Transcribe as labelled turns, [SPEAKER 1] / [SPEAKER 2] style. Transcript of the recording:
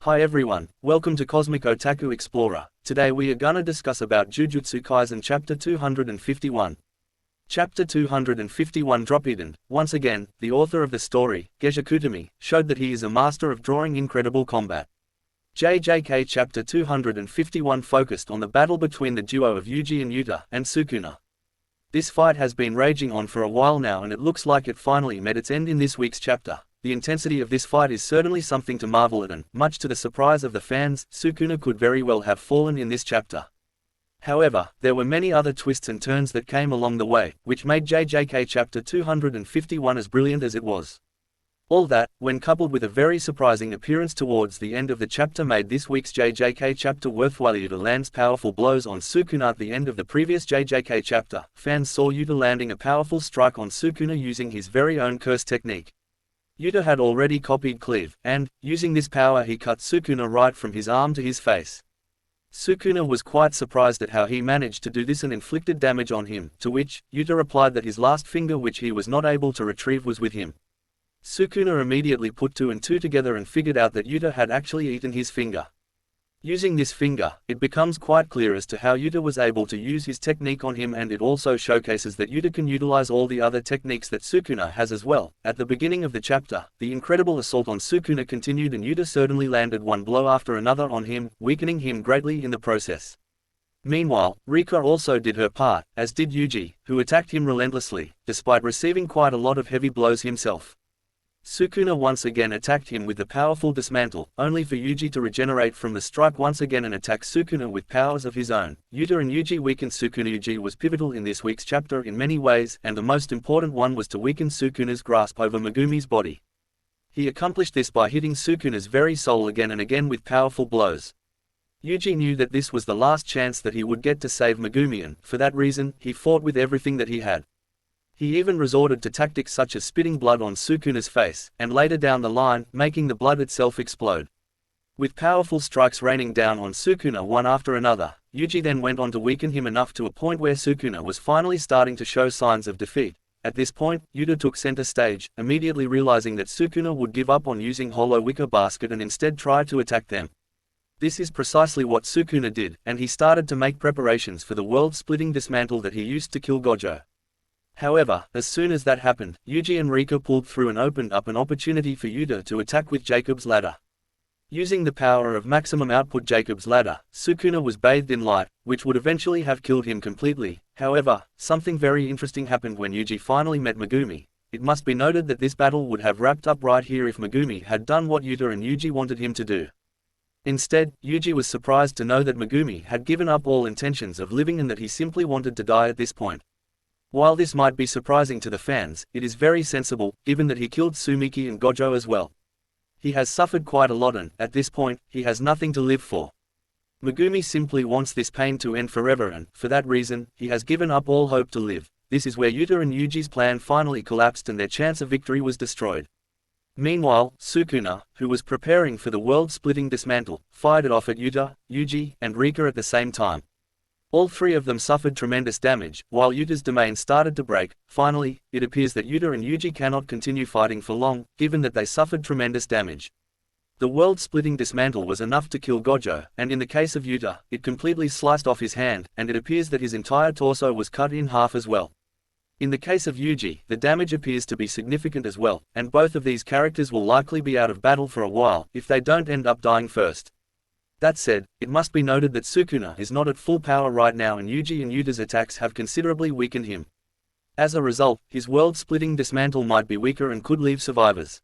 [SPEAKER 1] Hi everyone, welcome to Cosmic Otaku Explorer. Today we are gonna discuss about Jujutsu Kaisen chapter 251. Chapter 251 Dropiden. Once again, the author of the story, Geisha Kutami, showed that he is a master of drawing incredible combat. JJK chapter 251 focused on the battle between the duo of Yuji and Yuta and Sukuna. This fight has been raging on for a while now and it looks like it finally met its end in this week's chapter. The intensity of this fight is certainly something to marvel at and, much to the surprise of the fans, Sukuna could very well have fallen in this chapter. However, there were many other twists and turns that came along the way, which made JJK chapter 251 as brilliant as it was. All that, when coupled with a very surprising appearance towards the end of the chapter, made this week's JJK chapter worthwhile. Yuta lands powerful blows on Sukuna. At the end of the previous JJK chapter, fans saw Yuta landing a powerful strike on Sukuna using his very own curse technique. Yuta had already copied Cleave, and, using this power, he cut Sukuna right from his arm to his face. Sukuna was quite surprised at how he managed to do this and inflicted damage on him, to which Yuta replied that his last finger, which he was not able to retrieve, was with him. Sukuna immediately put two and two together and figured out that Yuta had actually eaten his finger. Using this finger, it becomes quite clear as to how Yuta was able to use his technique on him, and it also showcases that Yuta can utilize all the other techniques that Sukuna has as well. At the beginning of the chapter, the incredible assault on Sukuna continued and Yuta certainly landed one blow after another on him, weakening him greatly in the process. Meanwhile, Rika also did her part, as did Yuji, who attacked him relentlessly, despite receiving quite a lot of heavy blows himself. Sukuna once again attacked him with the powerful dismantle, only for Yuji to regenerate from the strike once again and attack Sukuna with powers of his own. Yuta and Yuji weakened Sukuna. Yuji was pivotal in this week's chapter in many ways, and the most important one was to weaken Sukuna's grasp over Megumi's body. He accomplished this by hitting Sukuna's very soul again and again with powerful blows. Yuji knew that this was the last chance that he would get to save Megumi, and, for that reason, he fought with everything that he had. He even resorted to tactics such as spitting blood on Sukuna's face, and later down the line, making the blood itself explode. With powerful strikes raining down on Sukuna one after another, Yuji then went on to weaken him enough to a point where Sukuna was finally starting to show signs of defeat. At this point, Yuta took center stage, immediately realizing that Sukuna would give up on using Hollow Wicker Basket and instead try to attack them. This is precisely what Sukuna did, and he started to make preparations for the world-splitting dismantle that he used to kill Gojo. However, as soon as that happened, Yuji and Rika pulled through and opened up an opportunity for Yuta to attack with Jacob's Ladder. Using the power of maximum output Jacob's Ladder, Sukuna was bathed in light, which would eventually have killed him completely. However, something very interesting happened when Yuji finally met Megumi. It must be noted that this battle would have wrapped up right here if Megumi had done what Yuta and Yuji wanted him to do. Instead, Yuji was surprised to know that Megumi had given up all intentions of living and that he simply wanted to die at this point. While this might be surprising to the fans, it is very sensible, given that he killed Sumiki and Gojo as well. He has suffered quite a lot and, at this point, he has nothing to live for. Megumi simply wants this pain to end forever and, for that reason, he has given up all hope to live. This is where Yuta and Yuji's plan finally collapsed and their chance of victory was destroyed. Meanwhile, Sukuna, who was preparing for the world-splitting dismantle, fired it off at Yuta, Yuji, and Rika at the same time. All three of them suffered tremendous damage, while Yuta's domain started to break. Finally, it appears that Yuta and Yuji cannot continue fighting for long, given that they suffered tremendous damage. The world-splitting dismantle was enough to kill Gojo, and in the case of Yuta, it completely sliced off his hand, and it appears that his entire torso was cut in half as well. In the case of Yuji, the damage appears to be significant as well, and both of these characters will likely be out of battle for a while, if they don't end up dying first. That said, it must be noted that Sukuna is not at full power right now and Yuji and Yuta's attacks have considerably weakened him. As a result, his world-splitting dismantle might be weaker and could leave survivors.